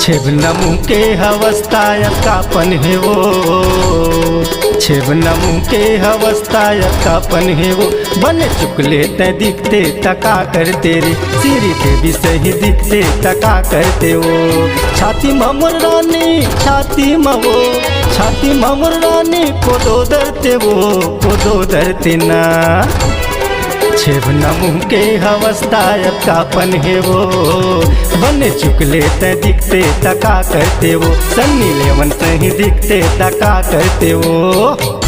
छेबनमु के हवस्ताय कापन है वो, छेबनमु के हवस्ताय कापन है वो। बने चुकले ते दिखते तका कर तेरे, सीरी देवी सही दिखते तका करते वो। छाती ममुर रानी छाती मवो, छाती ममुर रानी को दो धरते वो, को दो धरते ना। छेबनमु के हवस्ताय कापन है वो, बने चुकले ते दिखते तका करते वो। सन्नी लेवन सही दिखते तका करते वो।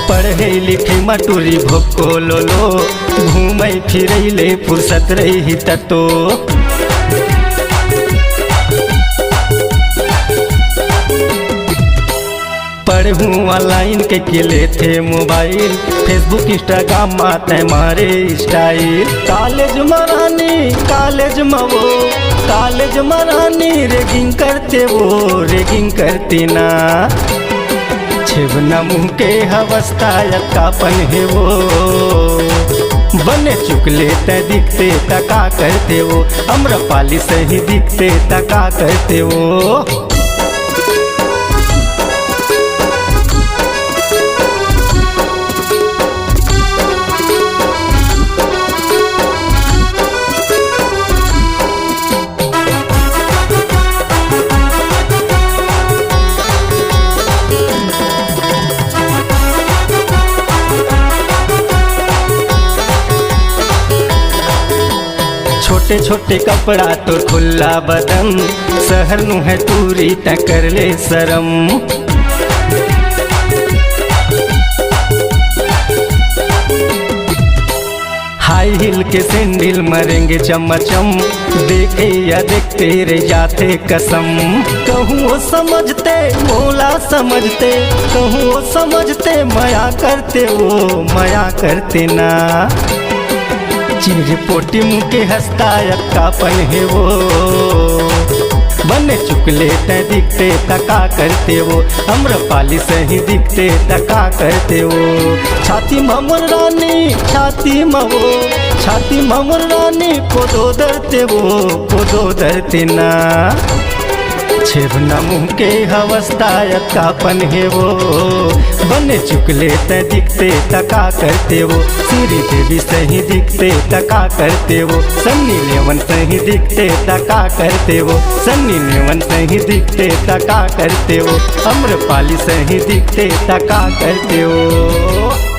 पढ़े लिखे मटूरी भोको लोलो, घूमै फिरैले फुर्सत रही ततो। पढ़ूँ ऑनलाइन के किले थे मोबाइल, फेसबुक इंस्टाग्राम माते मारे स्टाइल। कॉलेज मरानी कॉलेज मवो, कॉलेज मरानी रेगिंग करते वो, रेगिंग करती ना। छेबनमु के हवस्ताय कापन है वो, बने चुकले ते दिखते तका करते वो। अम्रपाली सही दिखते तका करते वो। छोटे छोटे कपड़ा तो खुला बदन, शहर नु है टूरी त कर ले शरम। हाई हिल के सैंडल मरेंगे चमचम, देखे या देखते रह जाते कसम। कहूँ वो समझते मोला समझते, कहूँ वो समझते मया करते वो, मया करते ना। चीर पोटी मुके हस्ताय कापन है वो, बने चुकले ते दिखते तका करते वो। अम्रपाली सही दिखते तका करते वो। छाती ममुर रानी छाती मवो, छाती ममुर रानी को दो धरते वो, को दो धरते ना। छेबनमु के हवस्ताय कापन है वो, बने चुकले ते दिखते तका करते वो। सीरी देवी सही दिखते तका करते वो। सन्नी लेवन सही दिखते तका करते वो, सन्नी लेवन सही दिखते तका करते वो। अम्रपाली सही दिखते तका करते वो।